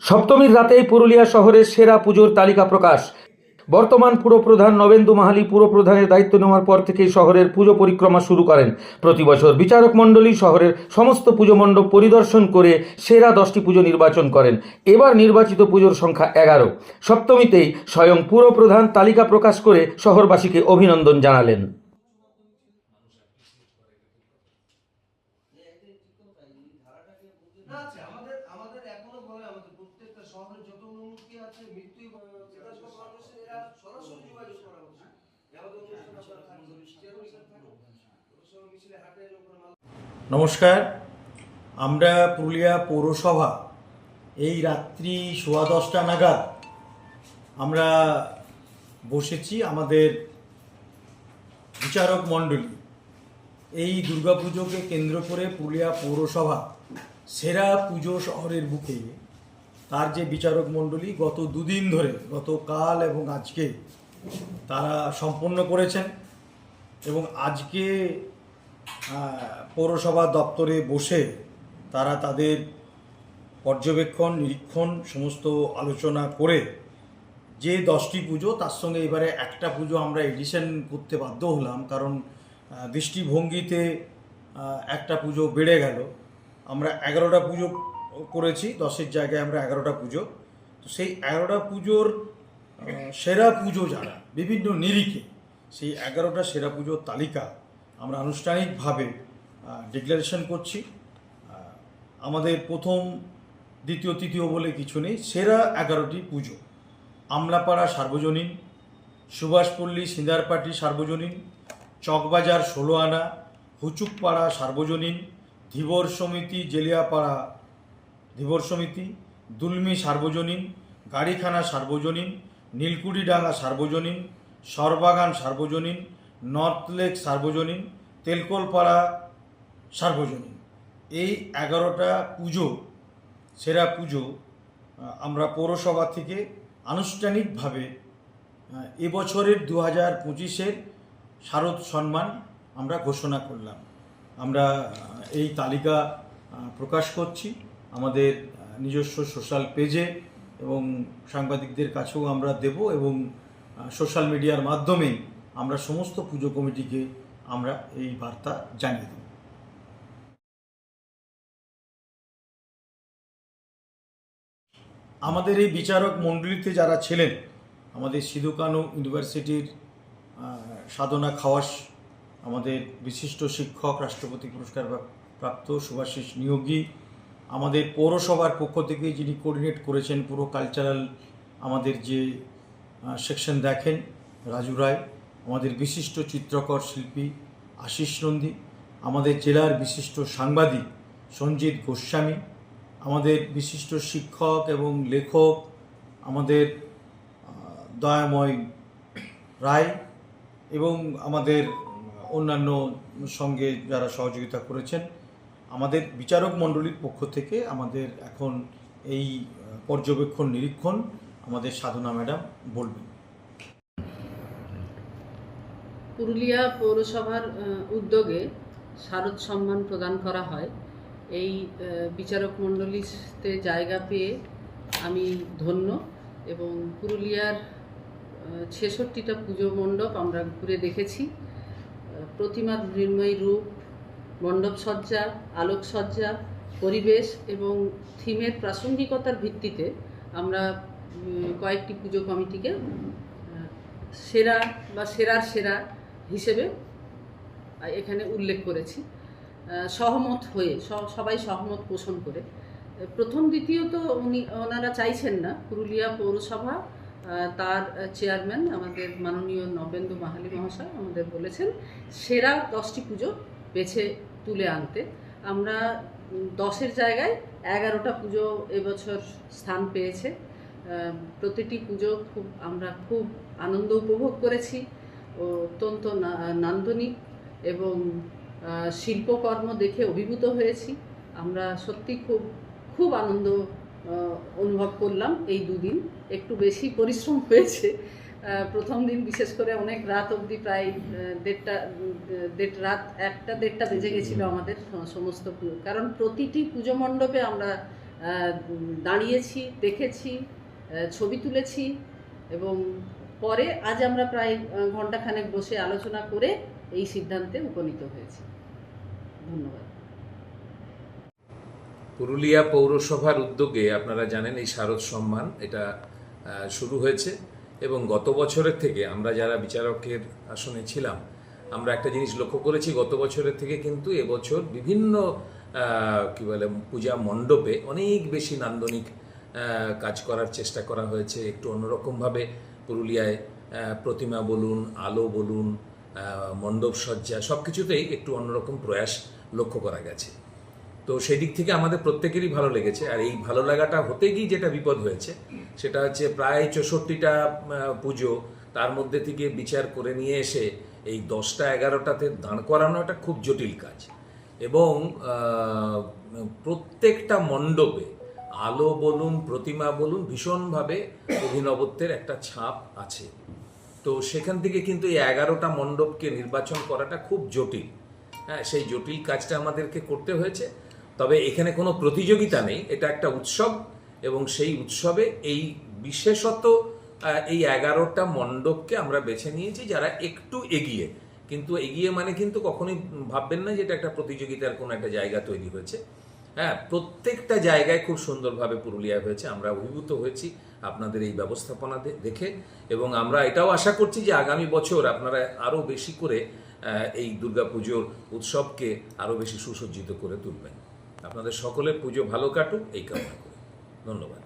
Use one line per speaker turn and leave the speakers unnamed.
সপ্তমীর রাতেই পুরুলিয়া শহরের সেরা পুজোর তালিকা প্রকাশ। বর্তমান পুরপ্রধান নবেন্দু মাহালি পুরপ্রধানের দায়িত্ব নেওয়ার পর থেকেই শহরের পুজো পরিক্রমা শুরু করেন। প্রতি বছর বিচারক মণ্ডলী শহরের সমস্ত পুজো মণ্ডপ পরিদর্শন করে সেরা 10টি পুজো নির্বাচন করেন। এবার নির্বাচিত পুজোর সংখ্যা 11। সপ্তমীতেই স্বয়ং পুরপ্রধান তালিকা প্রকাশ করে শহরবাসীকে অভিনন্দন জানালেন।
আমাদের আমাদের এখনো বলে আমাদের প্রত্যেকটা শহরে যত উন্নতি আছে মৃত্যু সেটা সব মানুষের এরা সরাসরি যোগাযোগ করা উচিত। আমাদের অনুষ্ঠান আপনারা থাকবেন, চেয়ারম্যান থাকবেন, সব মিছিলে হাটে লোকের মাল।
নমস্কার, আমরা পুরুলিয়া পৌরসভা এই রাত্রি 10:15 নাগাদ আমরা বসেছি আমাদের বিচারক মণ্ডলী। এই দুর্গাপুজোকে কেন্দ্র করে পুরুলিয়া পৌরসভা সেরা পুজো শহরের বুকে তার যে বিচারক মণ্ডলী গত দুদিন ধরে, গতকাল এবং আজকে তারা সম্পন্ন করেছেন এবং আজকে পৌরসভা দপ্তরে বসে তারা তাদের পর্যবেক্ষণ নিরীক্ষণ সমস্ত আলোচনা করে যে 10টি পুজো, তার সঙ্গে এবারে একটা পুজো আমরা এডিশন করতে বাধ্য হলাম, কারণ দৃষ্টিভঙ্গিতে একটা পুজো বেড়ে গেল। আমরা 11টা পুজো করেছি, 10-এর জায়গায় আমরা 11টা পুজো। তো সেই 11টা পুজোর সেরা পুজো যারা বিভিন্ন নিরিখে, সেই 11টা সেরা পুজোর তালিকা আমরা আনুষ্ঠানিকভাবে ডিক্লারেশন করছি। আমাদের প্রথম, দ্বিতীয়, তৃতীয় বলে কিছু নেই, সেরা 11টি পুজো। আমলাপাড়া সার্বজনীন, সুভাষপল্লী সিন্দারপাটি সার্বজনীন, চকবাজার 16 আনা, হুচুকপাড়া সার্বজনীন, ধীবর সমিতি জেলিয়াপাড়া ধীবর সমিতি, দুলমি সার্বজনীন, গাড়িখানা সার্বজনীন, নীলকুড়িডাঙ্গা সার্বজনীন, সরবাগান সার্বজনীন, নর্থ লেক সার্বজনীন, তেলকলপাড়া সার্বজনীন। এই 11টা পুজো, সেরা পুজো আমরা পৌরসভা থেকে আনুষ্ঠানিকভাবে এবছরের 2025-এর শারদ সম্মান আমরা ঘোষণা করলাম। আমরা এই তালিকা প্রকাশ করছি আমাদের নিজস্ব সোশ্যাল পেজে এবং সাংবাদিকদের কাছেও আমরা দেব, এবং সোশ্যাল মিডিয়ার মাধ্যমে আমরা সমস্ত পুজো কমিটিকে আমরা এই বার্তা জানিয়ে দেব। আমাদের এই বিচারক মণ্ডলীতে যারা ছিলেন, আমাদের সিধু কানু ইউনিভার্সিটির সাধনা খাওয়াস, আমাদের বিশিষ্ট শিক্ষক, রাষ্ট্রপতি পুরস্কার প্রাপ্ত শুভাশিস নিয়োগী, আমাদের পৌরসভার পক্ষ থেকে যিনি কোঅর্ডিনেট করেছেন পুরো কালচারাল আমাদের যে সেকশন দেখেন, রাজু রায়, আমাদের বিশিষ্ট চিত্রকর শিল্পী আশিস নন্দী, আমাদের জেলার বিশিষ্ট সাংবাদিক সঞ্জিত গোস্বামী, আমাদের বিশিষ্ট শিক্ষক এবং লেখক আমাদের দয়াময় রায়, এবং আমাদের অন্যান্য সঙ্গে যারা সহযোগিতা করেছেন। আমাদের বিচারক মণ্ডলীর পক্ষ থেকে আমাদের এখন এই পর্যবেক্ষণ নিরীক্ষণ আমাদের সাধনা ম্যাডাম বলবেন।
পুরুলিয়া পৌরসভার উদ্যোগে শারদ সম্মান প্রদান করা হয়। এই বিচারক মণ্ডলীতে জায়গা পেয়ে আমি ধন্য, এবং পুরুলিয়ার 66টা পুজো মণ্ডপ আমরা ঘুরে দেখেছি। প্রতিমার মৃন্ময়ী রূপ, মণ্ডপ সজ্জা, আলোকসজ্জা, পরিবেশ এবং থিমের প্রাসঙ্গিকতার ভিত্তিতে আমরা কয়েকটি পুজো কমিটিকে সেরা বা সেরার সেরা হিসেবে এখানে উল্লেখ করেছি, সহমত হয়ে, সবাই সহমত পোষণ করে। প্রথম দ্বিতীয়ত ওনারা চাইছেন না, পুরুলিয়া পৌরসভা তার চেয়ারম্যান আমাদের মাননীয় নবেন্দু মাহালি মহাশয় আমাদের বলেছেন সেরা 10টি পুজো বেছে তুলে আনতে। আমরা 10-এর জায়গায় 11টা পুজো এবছর স্থান পেয়েছে। প্রতিটি পুজো আমরা খুব আনন্দ উপভোগ করেছি, অত্যন্ত নান্দনিক এবং শিল্পকর্ম দেখে অভিভূত হয়েছি। আমরা সত্যি খুব আনন্দ অনুভব করলাম। এই দুদিন একটু বেশি পরিশ্রম হয়েছে। প্রথম দিন বিশেষ করে অনেক রাত অবধি, প্রায় 1:30 বেজে গেছিলো আমাদের সমস্ত, কারণ প্রতিটি পুজো মণ্ডপে আমরা দাঁড়িয়েছি, দেখেছি, ছবি তুলেছি এবং পরে আজ আমরা প্রায় ঘণ্টাখানেক বসে আলোচনা করে এই সিদ্ধান্তে উপনীত হয়েছি। ধন্যবাদ।
পুরুলিয়া পৌরসভার উদ্যোগে আপনারা জানেন এই শারদ সম্মান এটা শুরু হয়েছে এবং গত বছরের থেকে আমরা যারা বিচারকের আসনে ছিলাম আমরা একটা জিনিস লক্ষ্য করেছি, গত বছরের থেকে কিন্তু এবছর বিভিন্ন কী বলে পূজা মণ্ডপে অনেক বেশি নান্দনিক কাজ করার চেষ্টা করা হয়েছে। একটু অন্যরকমভাবে পুরুলিয়ায় প্রতিমা বলুন, আলো বলুন, মণ্ডপ সজ্জা সব কিছুতেই একটু অন্যরকম প্রয়াস লক্ষ্য করা গেছে। তো সেই দিক থেকে আমাদের প্রত্যেকেরই ভালো লেগেছে। আর এই ভালো লাগাটা হতে গিয়ে যেটা বিপদ হয়েছে সেটা হচ্ছে প্রায় 64টা পুজো, তার মধ্যে থেকে বিচার করে নিয়ে এসে এই 10টা 11টাতে দাঁড় করানো একটা খুব জটিল কাজ এবং প্রত্যেকটা মণ্ডপে আলো বলুন, প্রতিমা বলুন, ভীষণভাবে অভিনবত্বের একটা ছাপ আছে। তো সেখান থেকে কিন্তু এই 11টা মণ্ডপকে নির্বাচন করাটা খুব জটিল। হ্যাঁ, সেই জটিল কাজটা আমাদেরকে করতে হয়েছে। তবে এখানে কোনো প্রতিযোগিতা নেই, এটা একটা উৎসব এবং সেই উৎসবে এই বিশেষত এই 11টা মণ্ডপকে আমরা বেছে নিয়েছি যারা একটু এগিয়ে। কিন্তু এগিয়ে মানে কিন্তু কখনোই ভাববেন না যে এটা একটা প্রতিযোগিতার কোনো একটা জায়গা তৈরি হয়েছে। হ্যাঁ, প্রত্যেকটা জায়গায় খুব সুন্দরভাবে পুরুলিয়ায় হয়েছে। আমরা অভিভূত হয়েছি আপনাদের এই ব্যবস্থাপনা দেখে এবং আমরা এটাও আশা করছি যে আগামী বছর আপনারা আরও বেশি করে এই দুর্গাপুজোর উৎসবকে আরও বেশি সুসজ্জিত করে তুলবেন। আপনাদের সকলের পুজো ভালো কাটুক এই কামনা করি। ধন্যবাদ।